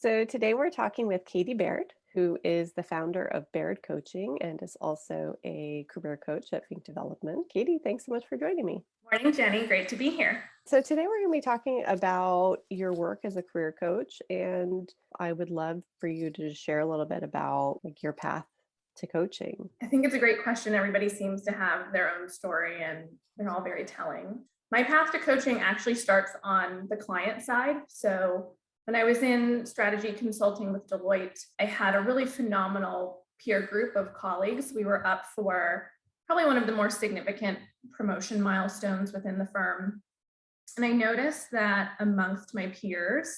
So today we're talking with Katie Baird, who is the founder of Baird Coaching and is also a career coach at Think Development. Katie, thanks so much for joining me. Morning, Jenny. Great to be here. So today we're going to be talking about your work as a career coach, and I would love for you to just share a little bit about your path to coaching. I think it's a great question. Everybody seems to have their own story and they're all very telling. My path to coaching actually starts on the client side. So when I was in strategy consulting with Deloitte, I had a really phenomenal peer group of colleagues. We were up for probably one of the more significant promotion milestones within the firm. And I noticed that amongst my peers,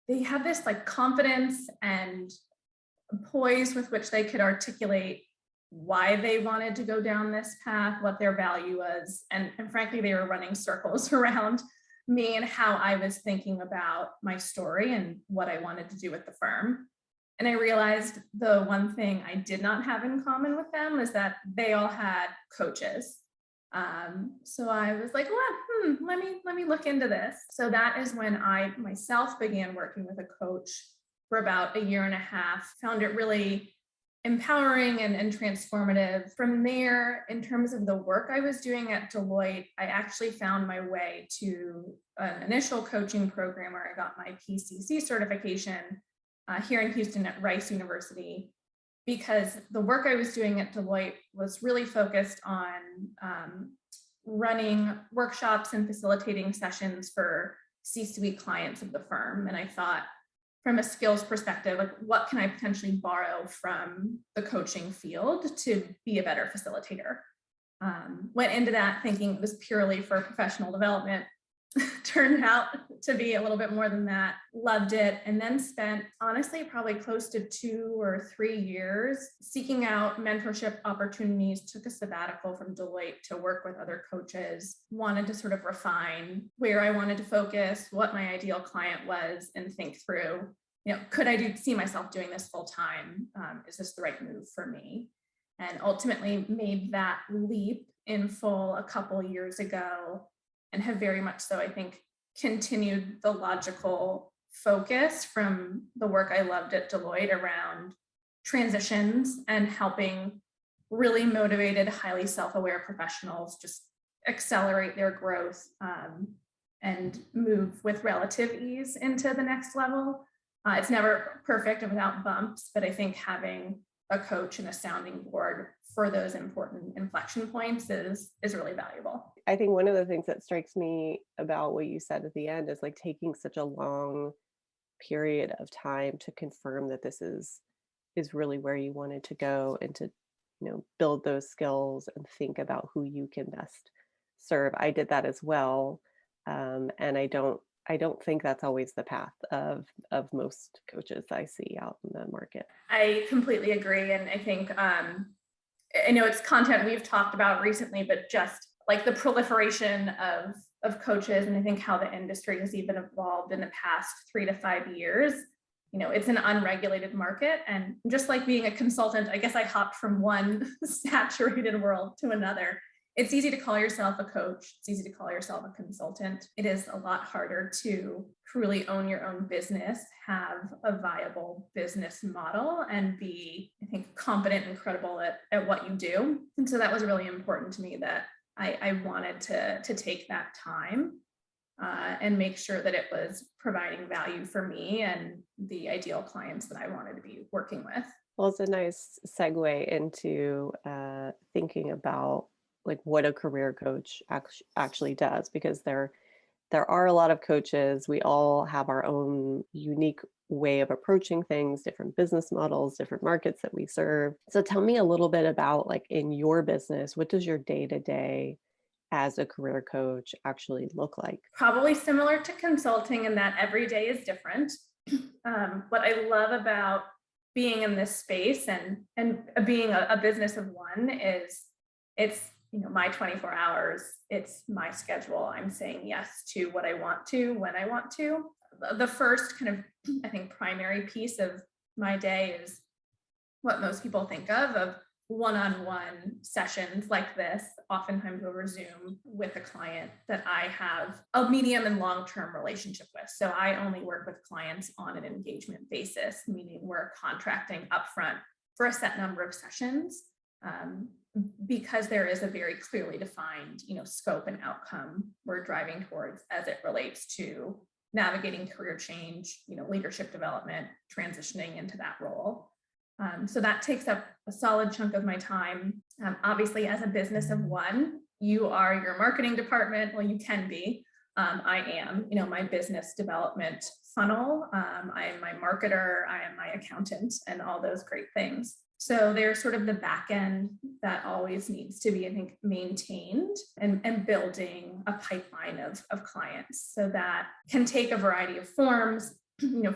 they had this confidence and poise with which they could articulate why they wanted to go down this path, what their value was. And frankly, they were running circles around me and how I was thinking about my story and what I wanted to do with the firm. And I realized the one thing I did not have in common with them is that they all had coaches. So I was like, well, let me look into this. So that is when I myself began working with a coach for about a year and a half, found it really empowering and transformative. From there, in terms of the work I was doing at Deloitte, I actually found my way to an initial coaching program where I got my PCC certification here in Houston at Rice University, because the work I was doing at Deloitte was really focused on running workshops and facilitating sessions for C-suite clients of the firm. And I thought, from a skills perspective, what can I potentially borrow from the coaching field to be a better facilitator? Went into that thinking it was purely for professional development. Turned out to be a little bit more than that. Loved it. And then spent, honestly, probably close to 2 or 3 years seeking out mentorship opportunities, took a sabbatical from Deloitte to work with other coaches, wanted to sort of refine where I wanted to focus, what my ideal client was, and think through, could I see myself doing this full time? Is this the right move for me? And ultimately made that leap in full a couple years ago, and have very much so, I think, continued the logical focus from the work I loved at Deloitte around transitions and helping really motivated, highly self-aware professionals just accelerate their growth and move with relative ease into the next level. It's never perfect and without bumps, but I think having a coach and a sounding board for those important inflection points is really valuable. I think one of the things that strikes me about what you said at the end is taking such a long period of time to confirm that this is really where you wanted to go, and to build those skills and think about who you can best serve. I did that as well, and I don't think that's always the path of most coaches I see out in the market. I completely agree. And I think, I know it's content we've talked about recently, but just the proliferation of coaches, and I think how the industry has even evolved in the past 3 to 5 years. It's an unregulated market. And just like being a consultant, I guess I hopped from one saturated world to another. It's easy to call yourself a coach. It's easy to call yourself a consultant. It is a lot harder to truly own your own business, have a viable business model, and be, I think, competent and credible at what you do. And so that was really important to me, that I wanted to take that time and make sure that it was providing value for me and the ideal clients that I wanted to be working with. Well, it's a nice segue into thinking about what a career coach actually does, because there are a lot of coaches. We all have our own unique way of approaching things, different business models, different markets that we serve. So tell me a little bit about, in your business, what does your day-to-day as a career coach actually look like? Probably similar to consulting in that every day is different. What I love about being in this space and being a business of one is it's my 24 hours, it's my schedule. I'm saying yes to what I want to, when I want to. The first kind of, I think, primary piece of my day is what most people think of one-on-one sessions like this, oftentimes over Zoom with a client that I have a medium and long-term relationship with. So I only work with clients on an engagement basis, meaning we're contracting upfront for a set number of sessions, because there is a very clearly defined, scope and outcome we're driving towards as it relates to navigating career change, leadership development, transitioning into that role. So that takes up a solid chunk of my time. Obviously, as a business of one, you are your marketing department. Well, you can be. I am, my business development funnel. I am my marketer. I am my accountant, and all those great things. So there's sort of the back end that always needs to be, I think, maintained and building a pipeline of clients. So that can take a variety of forms.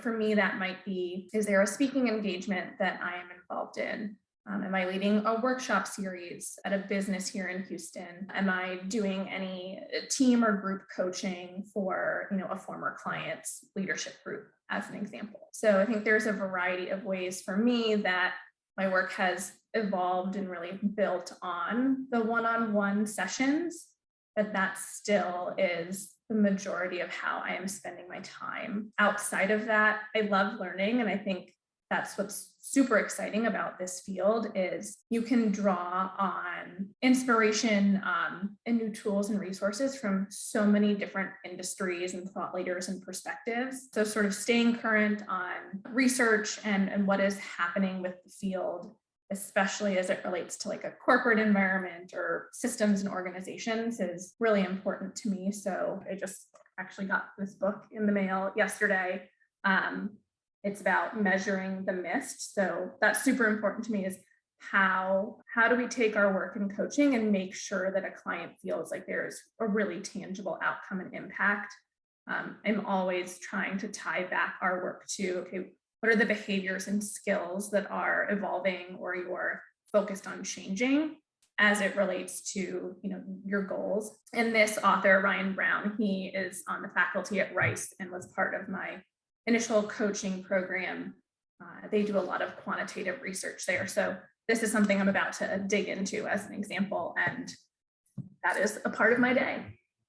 For me, that might be, is there a speaking engagement that I am involved in? Am I leading a workshop series at a business here in Houston? Am I doing any team or group coaching for, a former client's leadership group, as an example? So I think there's a variety of ways for me that my work has evolved and really built on the one-on-one sessions, but that still is the majority of how I am spending my time. Outside of that, I love learning. And I think that's what's super exciting about this field is you can draw on inspiration and new tools and resources from so many different industries and thought leaders and perspectives. So sort of staying current on research and what is happening with the field, especially as it relates to like a corporate environment or systems and organizations, is really important to me. So I just actually got this book in the mail yesterday. It's about measuring the mist. So that's super important to me, is how do we take our work in coaching and make sure that a client feels like there's a really tangible outcome and impact. I'm always trying to tie back our work to, okay, what are the behaviors and skills that are evolving or you're focused on changing as it relates to, your goals. And this author, Ryan Brown, he is on the faculty at Rice and was part of my initial coaching program. They do a lot of quantitative research there. So this is something I'm about to dig into as an example, and that is a part of my day.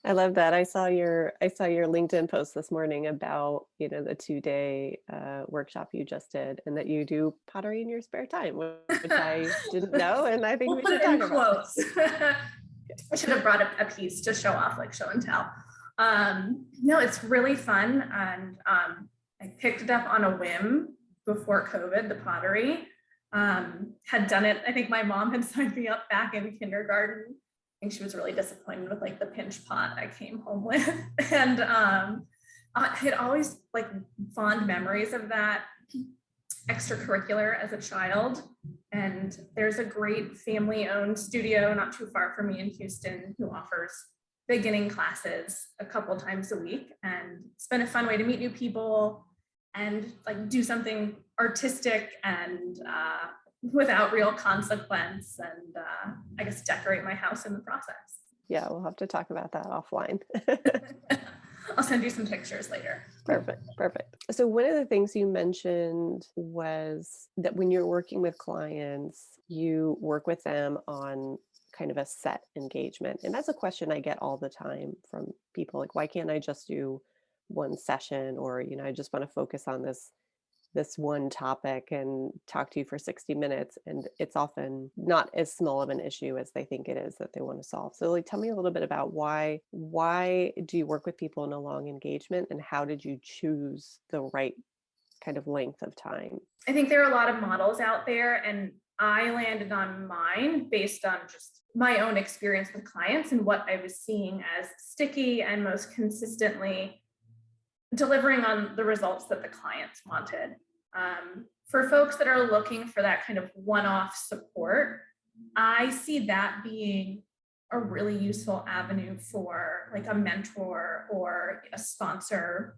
I love that. I saw your LinkedIn post this morning about, the 2-day workshop you just did, and that you do pottery in your spare time, which I didn't know, and I think we should talk about. I should have brought a piece to show off, like show and tell. No, it's really fun, and I picked it up on a whim before COVID, the pottery. Had done it. I think my mom had signed me up back in kindergarten. I think she was really disappointed with like the pinch pot I came home with. And I had always like fond memories of that extracurricular as a child. And there's a great family-owned studio not too far from me in Houston who offers beginning classes a couple times a week. And it's been a fun way to meet new people and like do something artistic and without real consequence, and I guess decorate my house in the process. Yeah, we'll have to talk about that offline. I'll send you some pictures later. Perfect. So one of the things you mentioned was that when you're working with clients, you work with them on kind of a set engagement. And that's a question I get all the time from people, like, why can't I just do one session? Or, I just want to focus on this one topic and talk to you for 60 minutes. And it's often not as small of an issue as they think it is that they want to solve. So like, tell me a little bit about why do you work with people in a long engagement, and how did you choose the right kind of length of time? I think there are a lot of models out there, and I landed on mine based on just my own experience with clients and what I was seeing as sticky and most consistently delivering on the results that the clients wanted. For folks that are looking for that kind of one-off support, I see that being a really useful avenue for like a mentor or a sponsor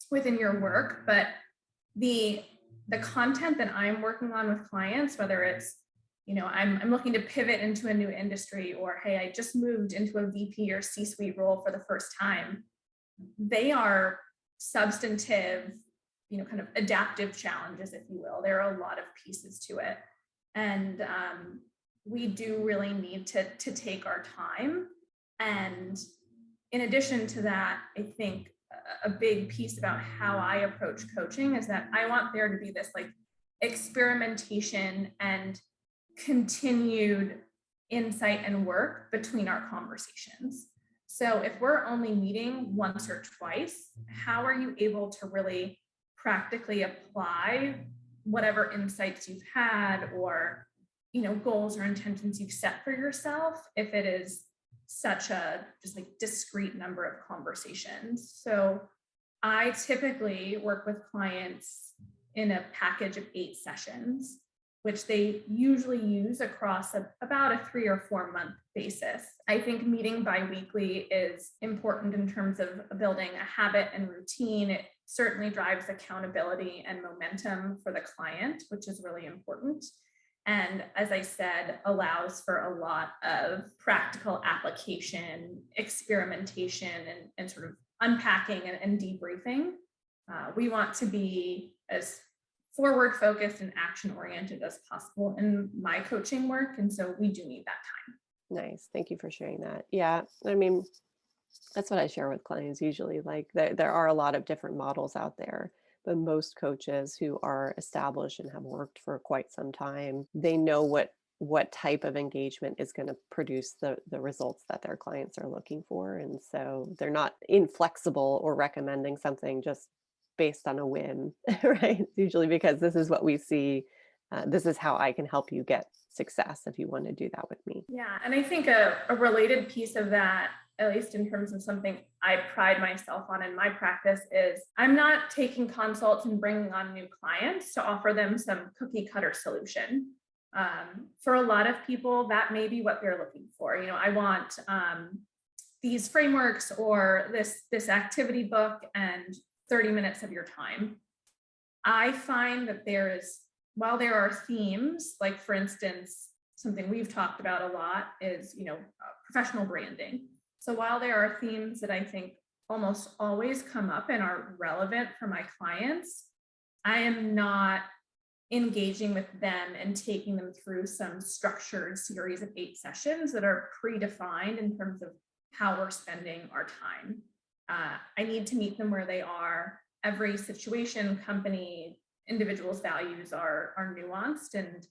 within your work. But the content that I'm working on with clients, whether it's, I'm looking to pivot into a new industry, or, hey, I just moved into a VP or C-suite role for the first time, they are substantive, kind of adaptive challenges, if you will. There are a lot of pieces to it. And we do really need to take our time. And in addition to that, I think a big piece about how I approach coaching is that I want there to be this like experimentation and continued insight and work between our conversations. So if we're only meeting once or twice, how are you able to really practically apply whatever insights you've had, or goals or intentions you've set for yourself, if it is such a just like discrete number of conversations? So I typically work with clients in a package of 8 sessions, which they usually use across about a 3 or 4 month basis. I think meeting biweekly is important in terms of building a habit and routine. It certainly drives accountability and momentum for the client, which is really important. And as I said, allows for a lot of practical application, experimentation, and sort of unpacking and debriefing. We want to be as forward focused and action oriented as possible in my coaching work. And so we do need that time. Nice. Thank you for sharing that. Yeah. I mean, that's what I share with clients usually. Like there are a lot of different models out there, but most coaches who are established and have worked for quite some time, they know what type of engagement is going to produce the results that their clients are looking for. And so they're not inflexible or recommending something just based on a whim, right? It's usually because this is what we see. This is how I can help you get success if you want to do that with me. Yeah. And I think a related piece of that, at least in terms of something I pride myself on in my practice, is I'm not taking consults and bringing on new clients to offer them some cookie cutter solution. For a lot of people, that may be what they're looking for. I want these frameworks or this activity book and 30 minutes of your time. I find that while there are themes, like for instance, something we've talked about a lot is, professional branding. So while there are themes that I think almost always come up and are relevant for my clients, I am not engaging with them and taking them through some structured series of 8 sessions that are predefined in terms of how we're spending our time. I need to meet them where they are. Every situation, company, individual's values are nuanced, and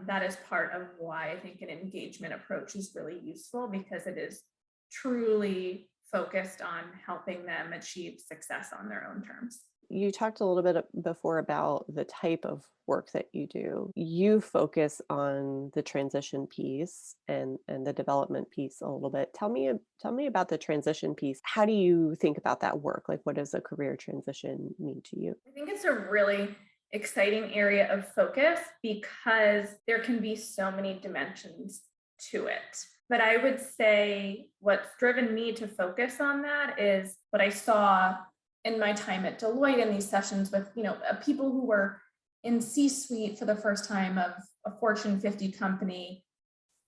that is part of why I think an engagement approach is really useful, because it is truly focused on helping them achieve success on their own terms. You talked a little bit before about the type of work that you do. You focus on the transition piece and the development piece a little bit. Tell me about the transition piece. How do you think about that work? Like, what does a career transition mean to you? I think it's a really exciting area of focus because there can be so many dimensions to it. But I would say what's driven me to focus on that is what I saw in my time at Deloitte in these sessions with, people who were in C-suite for the first time of a Fortune 50 company.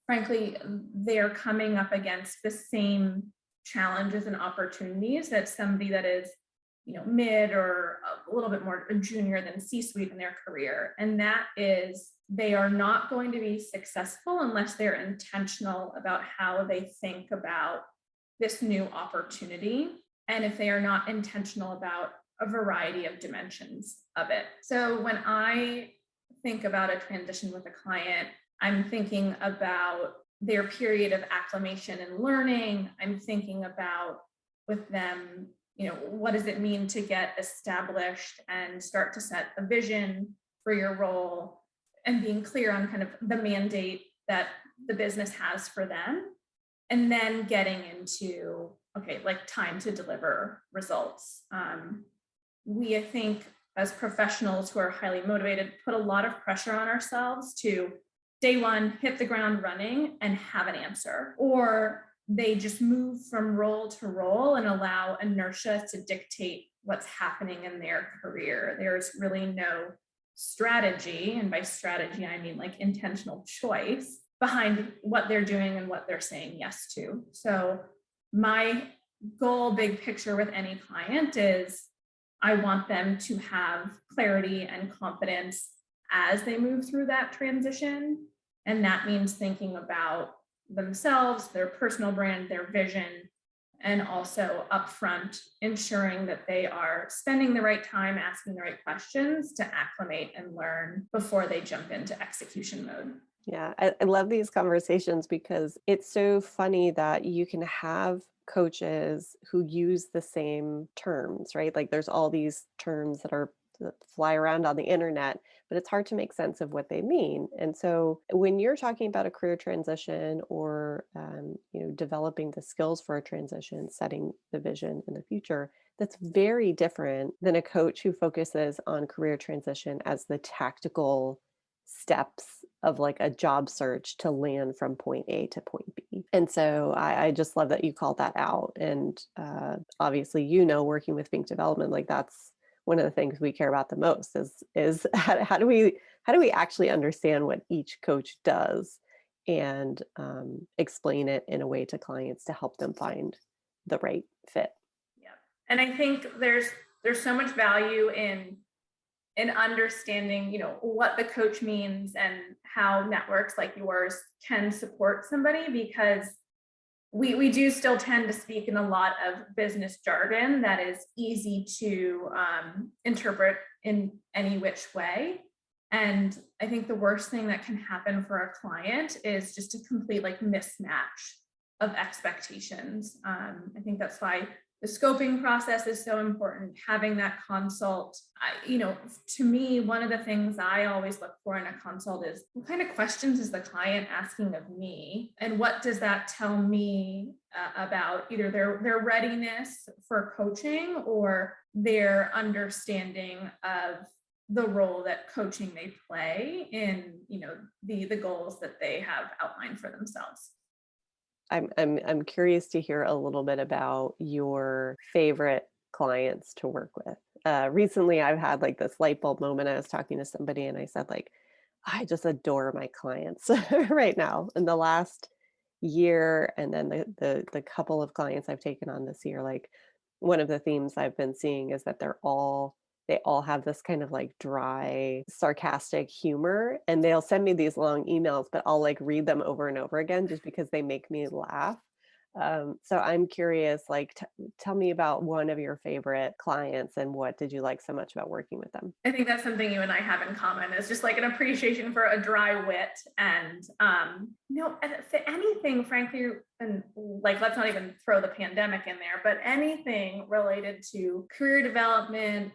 Frankly, they're coming up against the same challenges and opportunities that somebody that is, mid or a little bit more junior than C-suite in their career. And that is, they are not going to be successful unless they're intentional about how they think about this new opportunity, and if they are not intentional about a variety of dimensions of it. So when I think about a transition with a client, I'm thinking about their period of acclimation and learning. I'm thinking about with them, what does it mean to get established and start to set a vision for your role, and being clear on kind of the mandate that the business has for them. And then getting into, okay, like time to deliver results. We, I think, as professionals who are highly motivated, put a lot of pressure on ourselves to day one, hit the ground running and have an answer. Or they just move from role to role and allow inertia to dictate what's happening in their career. There's really no strategy, and by strategy, I mean like intentional choice behind what they're doing and what they're saying yes to. So my goal, big picture with any client, is I want them to have clarity and confidence as they move through that transition. And that means thinking about themselves, their personal brand, their vision, and also upfront ensuring that they are spending the right time asking the right questions to acclimate and learn before they jump into execution mode. Yeah, I love these conversations because it's so funny that you can have coaches who use the same terms, right? Like there's all these terms that fly around on the internet, but it's hard to make sense of what they mean. And so when you're talking about a career transition or developing the skills for a transition, setting the vision in the future, that's very different than a coach who focuses on career transition as the tactical steps of like a job search to land from point A to point B. And so I just love that you called that out. And obviously, working with Think Development, like that's one of the things we care about the most is how do we actually understand what each coach does and explain it in a way to clients to help them find the right fit. Yeah. And I think there's so much value in understanding, what the coach means and how networks like yours can support somebody, because we do still tend to speak in a lot of business jargon that is easy to interpret in any which way. And I think the worst thing that can happen for a client is just a complete like mismatch of expectations. I think that's why the scoping process is so important, having that consult. To me, one of the things I always look for in a consult is what kind of questions is the client asking of me? And what does that tell me about either their readiness for coaching or their understanding of the role that coaching may play in, the goals that they have outlined for themselves. I'm curious to hear a little bit about your favorite clients to work with. Recently, I've had like this light bulb moment. I was talking to somebody and I said like, I just adore my clients right now. In the last year, and then the couple of clients I've taken on this year, like one of the themes I've been seeing is that they all have this kind of like dry, sarcastic humor, and they'll send me these long emails, but I'll like read them over and over again just because they make me laugh. So I'm curious, like, tell me about one of your favorite clients and what did you like so much about working with them? I think that's something you and I have in common, is just like an appreciation for a dry wit and anything, frankly, and like let's not even throw the pandemic in there, but anything related to career development,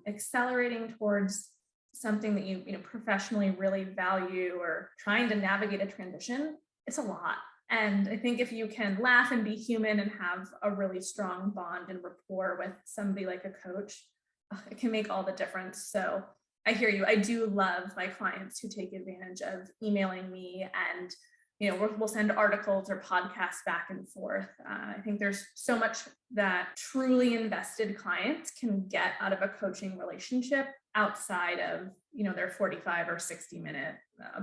accelerating towards something that you professionally really value, or trying to navigate a transition, it's a lot. And I think if you can laugh and be human and have a really strong bond and rapport with somebody like a coach, it can make all the difference. So I hear you. I do love my clients who take advantage of emailing me, and we'll send articles or podcasts back and forth. I think there's so much that truly invested clients can get out of a coaching relationship outside of their 45 or 60-minute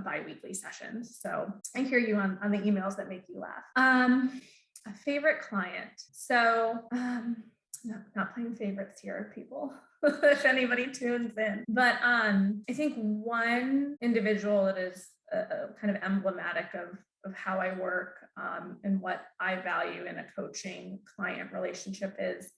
bi-weekly sessions. So I hear you on the emails that make you laugh. A favorite client. So not playing favorites here, people, if anybody tunes in. But I think one individual that is kind of emblematic of how I work and what I value in a coaching client relationship is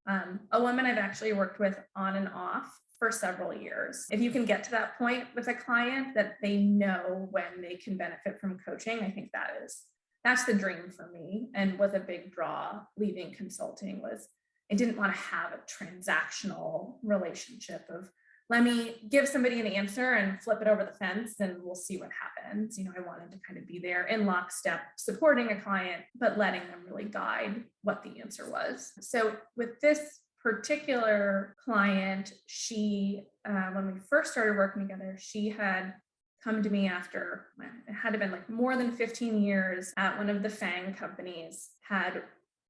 a woman I've actually worked with on and off for several years. If you can get to that point with a client that they know when they can benefit from coaching, I think that's the dream for me, and was a big draw leaving consulting. Was I didn't want to have a transactional relationship of let me give somebody an answer and flip it over the fence and we'll see what happens. I wanted to kind of be there in lockstep, supporting a client, but letting them really guide what the answer was. So with this particular client, she, when we first started working together, she had come to me after, it had to been like more than 15 years at one of the FANG companies, had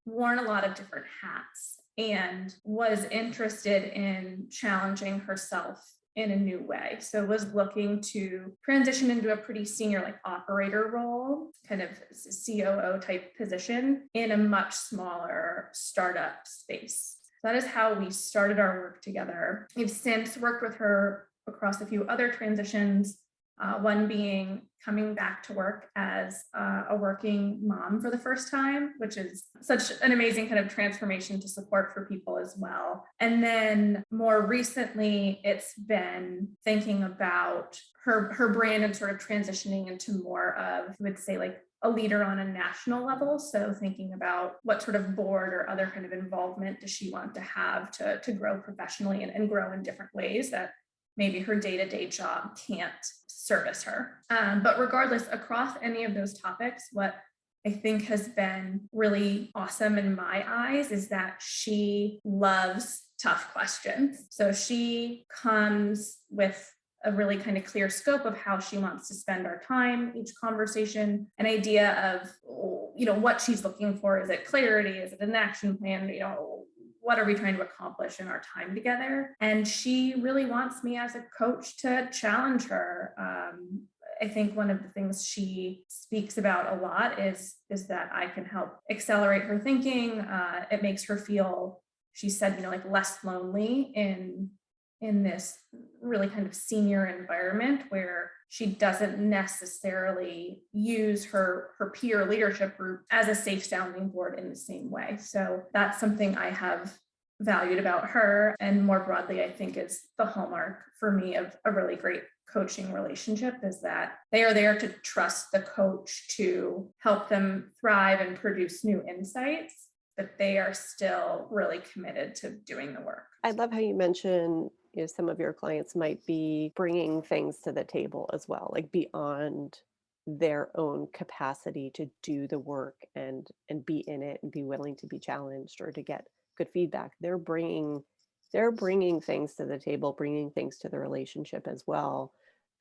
worn a lot of different hats, and was interested in challenging herself in a new way. So was looking to transition into a pretty senior like operator role, kind of COO type position in a much smaller startup space. So that is how we started our work together. We've since worked with her across a few other transitions, One being coming back to work as a working mom for the first time, which is such an amazing kind of transformation to support for people as well. And then more recently, it's been thinking about her brand and sort of transitioning into more of, I would say, like a leader on a national level. So thinking about what sort of board or other kind of involvement does she want to have to grow professionally and grow in different ways that maybe her day-to-day job can't service her. But regardless, across any of those topics, what I think has been really awesome in my eyes is that she loves tough questions. So she comes with a really kind of clear scope of how she wants to spend our time, each conversation, an idea of, what she's looking for. Is it clarity? Is it an action plan? What are we trying to accomplish in our time together? And she really wants me as a coach to challenge her. I think one of the things she speaks about a lot is that I can help accelerate her thinking. It makes her feel, she said, like less lonely in this really kind of senior environment where she doesn't necessarily use her peer leadership group as a safe sounding board in the same way. So that's something I have valued about her. And more broadly, I think is the hallmark for me of a really great coaching relationship, is that they are there to trust the coach to help them thrive and produce new insights, but they are still really committed to doing the work. I love how you mention, some of your clients might be bringing things to the table as well, like beyond their own capacity to do the work and be in it and be willing to be challenged or to get good feedback. They're bringing things to the table, bringing things to the relationship as well.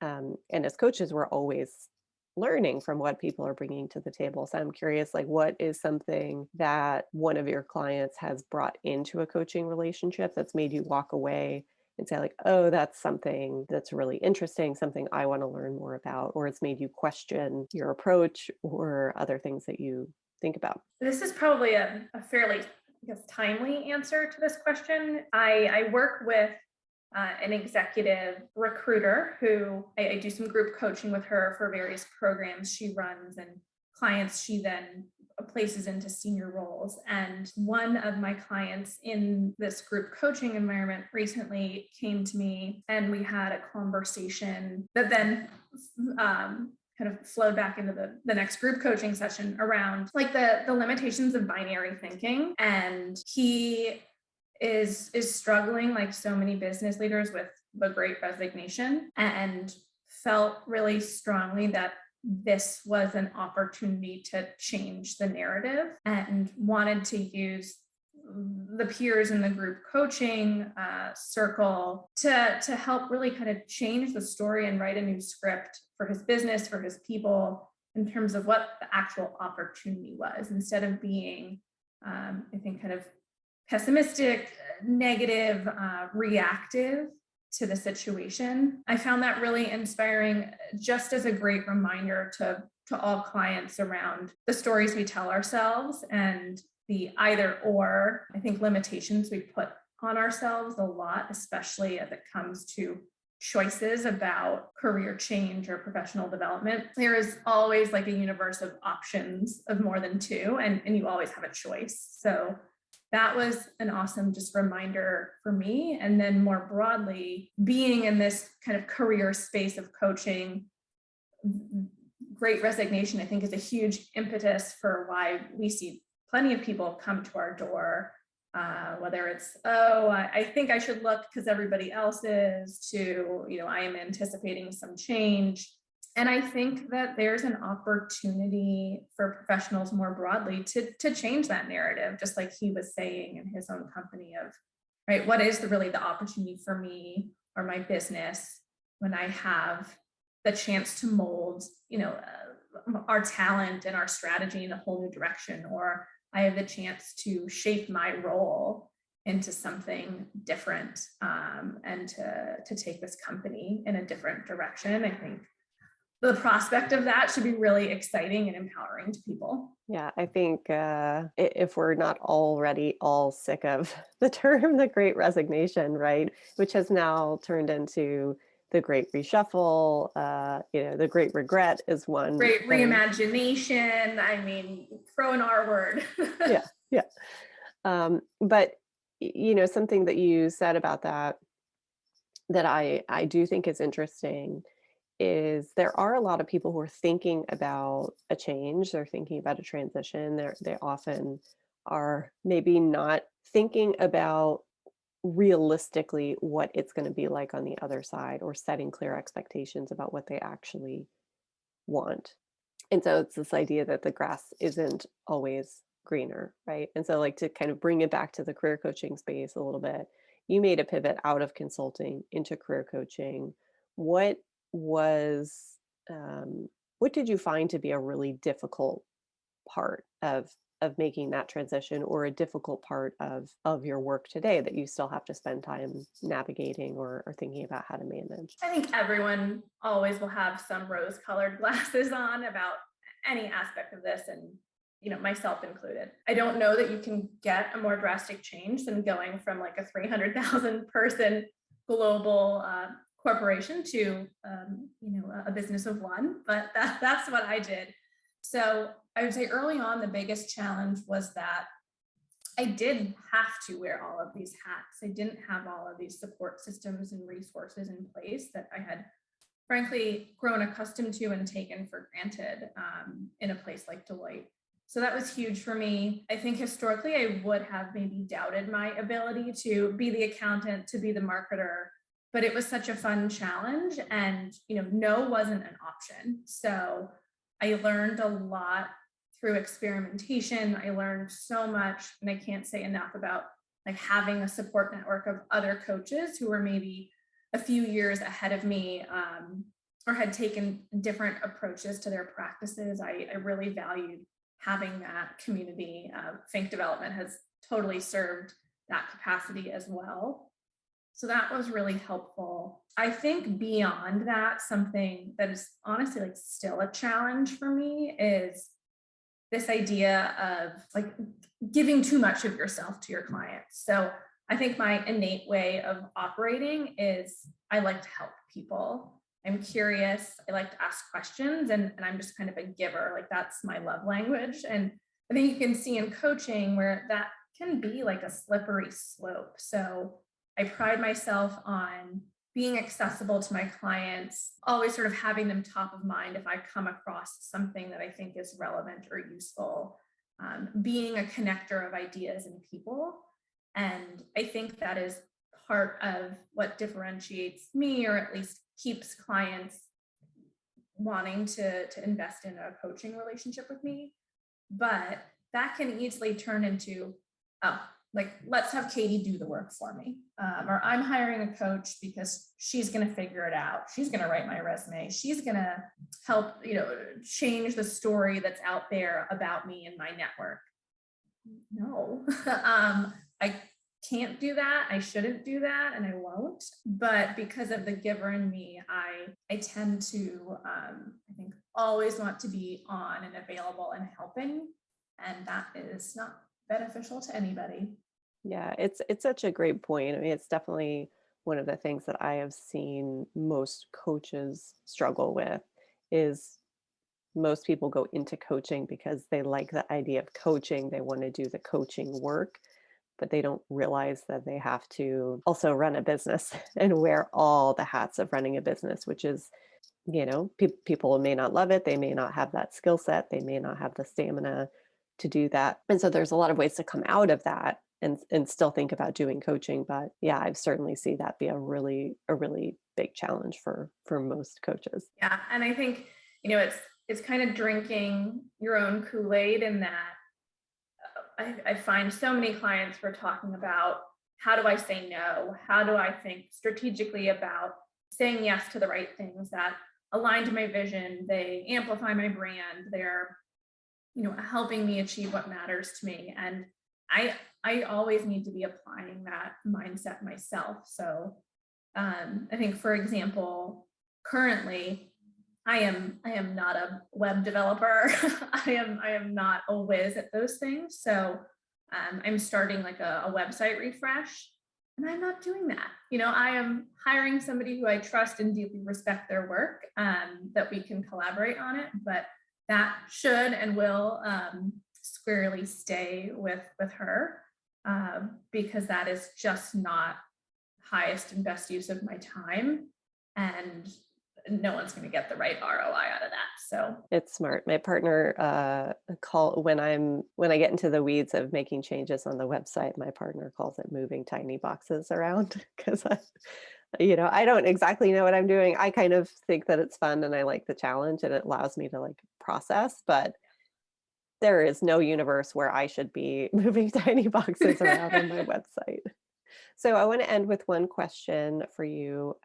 And as coaches, we're always learning from what people are bringing to the table. So I'm curious, like, what is something that one of your clients has brought into a coaching relationship that's made you walk away and say, like, oh, that's something that's really interesting, something I want to learn more about, or it's made you question your approach or other things that you think about? This is probably a fairly, timely answer to this question. I work with an executive recruiter who I do some group coaching with her for various programs she runs and clients she then places into senior roles. And one of my clients in this group coaching environment recently came to me and we had a conversation that then kind of flowed back into the next group coaching session around like the limitations of binary thinking. And he is struggling, like so many business leaders, with the great resignation, and felt really strongly that this was an opportunity to change the narrative, and wanted to use the peers in the group coaching circle to help really kind of change the story and write a new script for his business, for his people, in terms of what the actual opportunity was, instead of being, I think, kind of pessimistic, negative, reactive to the situation. I found that really inspiring, just as a great reminder to all clients around the stories we tell ourselves and the either or, I think, limitations we put on ourselves a lot, especially as it comes to choices about career change or professional development. There is always like a universe of options of more than two, and you always have a choice. So that was an awesome just reminder for me. And then more broadly, being in this kind of career space of coaching, great resignation, I think, is a huge impetus for why we see plenty of people come to our door, whether it's, I think I should look because everybody else is, to, I am anticipating some change. And I think that there's an opportunity for professionals more broadly to change that narrative, just like he was saying in his own company of, right, what is really the opportunity for me or my business when I have the chance to mold, our talent and our strategy in a whole new direction, or I have the chance to shape my role into something different, and to take this company in a different direction. I think the prospect of that should be really exciting and empowering to people. Yeah, I think if we're not already all sick of the term, the great resignation, right, which has now turned into the Great Reshuffle, the Great Regret is one Great thing. reimagination. I mean, throw an R word. Yeah, yeah. But something that you said about that I do think is interesting is there are a lot of people who are thinking about a change. They're thinking about a transition. They often are maybe not thinking about realistically what it's going to be like on the other side, or setting clear expectations about what they actually want. And so it's this idea that the grass isn't always greener, right? And so, like, to kind of bring it back to the career coaching space a little bit, you made a pivot out of consulting into career coaching. What was, what did you find to be a really difficult part of making that transition, or a difficult part of your work today that you still have to spend time navigating, or thinking about how to manage? I think everyone always will have some rose-colored glasses on about any aspect of this, and myself included. I don't know that you can get a more drastic change than going from like a 300,000 person global corporation to a business of one, but that's what I did. So I would say early on, the biggest challenge was that I did have to wear all of these hats. I didn't have all of these support systems and resources in place that I had frankly grown accustomed to and taken for granted in a place like Deloitte. So that was huge for me. I think historically I would have maybe doubted my ability to be the accountant, to be the marketer, but it was such a fun challenge, and no wasn't an option. So I learned a lot through experimentation. I learned so much, and I can't say enough about like having a support network of other coaches who were maybe a few years ahead of me, or had taken different approaches to their practices. I really valued having that community. Think Development has totally served that capacity as well. So that was really helpful. I think beyond that, something that is honestly like still a challenge for me is this idea of like giving too much of yourself to your clients. So I think my innate way of operating is I like to help people. I'm curious. I like to ask questions, and I'm just kind of a giver. Like that's my love language. And I think you can see in coaching where that can be like a slippery slope. So I pride myself on being accessible to my clients, always sort of having them top of mind if I come across something that I think is relevant or useful, being a connector of ideas and people. And I think that is part of what differentiates me, or at least keeps clients wanting to invest in a coaching relationship with me. But that can easily turn into, oh, like, let's have Katie do the work for me. Or I'm hiring a coach because she's going to figure it out. She's going to write my resume. She's going to help, change the story that's out there about me and my network. No, I can't do that. I shouldn't do that, and I won't. But because of the giver in me, I tend to, I think, always want to be on and available and helping. And that is not beneficial to anybody. Yeah, it's such a great point. I mean, it's definitely one of the things that I have seen most coaches struggle with is most people go into coaching because they like the idea of coaching. They want to do the coaching work, but they don't realize that they have to also run a business and wear all the hats of running a business, which is, people may not love it. They may not have that skill set. They may not have the stamina to do that. And so there's a lot of ways to come out of that and still think about doing coaching. But yeah, I've certainly seen that be a really big challenge for most coaches. Yeah. And I think, it's kind of drinking your own Kool-Aid in that I find so many clients who are talking about, how do I say no? How do I think strategically about saying yes to the right things that align to my vision? They amplify my brand. They're, helping me achieve what matters to me. And I always need to be applying that mindset myself. So I think, for example, currently, I am not a web developer. I am not a whiz at those things. So I'm starting like a website refresh, and I'm not doing that. I am hiring somebody who I trust and deeply respect their work, that we can collaborate on it, but that should and will squarely stay with her, because that is just not highest and best use of my time, and no one's going to get the right ROI out of that. So It's smart. My partner call when I get into the weeds of making changes on the website, my partner calls it moving tiny boxes around because I don't exactly know what I'm doing. I kind of think that it's fun and I like the challenge and it allows me to like process, but there is no universe where I should be moving tiny boxes around on my website. So I want to end with one question for you.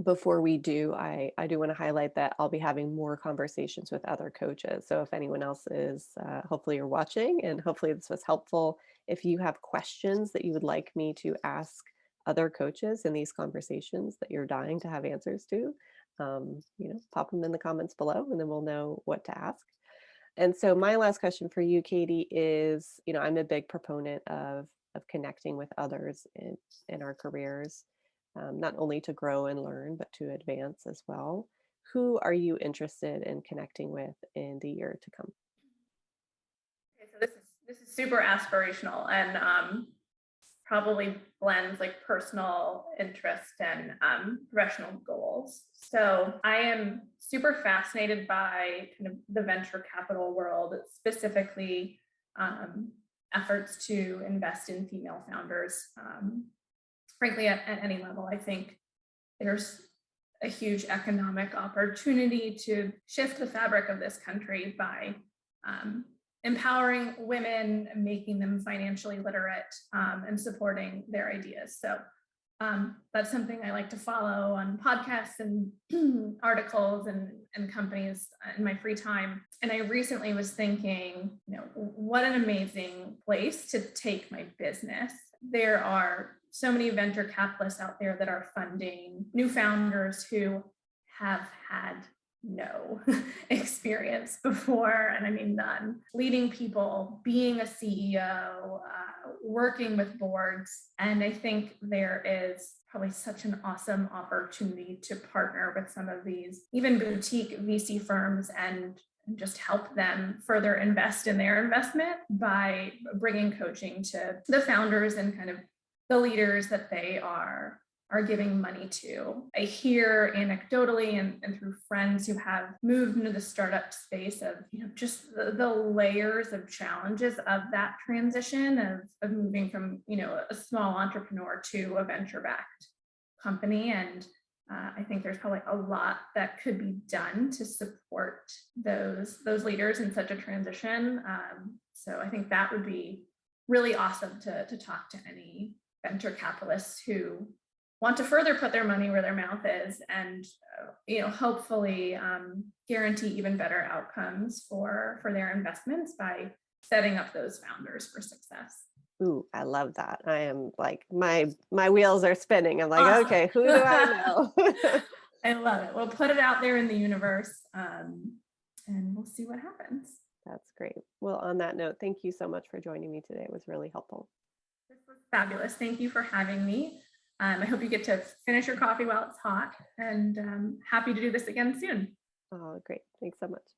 Before we do, I do want to highlight that I'll be having more conversations with other coaches. So if anyone else is, hopefully you're watching and hopefully this was helpful. If you have questions that you would like me to ask other coaches in these conversations that you're dying to have answers to, pop them in the comments below and then we'll know what to ask. And so my last question for you, Katie, is, I'm a big proponent of connecting with others in our careers, not only to grow and learn, but to advance as well. Who are you interested in connecting with in the year to come? okay, so this is super aspirational, and probably blends like personal interest and professional goals. So I am super fascinated by kind of the venture capital world, specifically efforts to invest in female founders. Frankly, at any level, I think there's a huge economic opportunity to shift the fabric of this country by empowering women, making them financially literate, and supporting their ideas. So that's something I like to follow on podcasts and articles and companies in my free time. And I recently was thinking, what an amazing place to take my business. There are so many venture capitalists out there that are funding new founders who have had no experience before, and I mean none, leading people, being a CEO, working with boards. And I think there is probably such an awesome opportunity to partner with some of these even boutique VC firms and just help them further invest in their investment by bringing coaching to the founders and kind of the leaders that they are giving money to. I hear anecdotally and through friends who have moved into the startup space of, just the layers of challenges of that transition of moving from, a small entrepreneur to a venture-backed company. And I think there's probably a lot that could be done to support those leaders in such a transition. So I think that would be really awesome to talk to any venture capitalists who want to further put their money where their mouth is and hopefully guarantee even better outcomes for their investments by setting up those founders for success. Ooh, I love that. I am like, my wheels are spinning. I'm like, Awesome. okay, who do I know? I love it. We'll put it out there in the universe, and we'll see what happens. That's great. Well, on that note, thank you so much for joining me today. It was really helpful. This was fabulous. Thank you for having me. I hope you get to finish your coffee while it's hot, and happy to do this again soon. Oh, great. Thanks so much.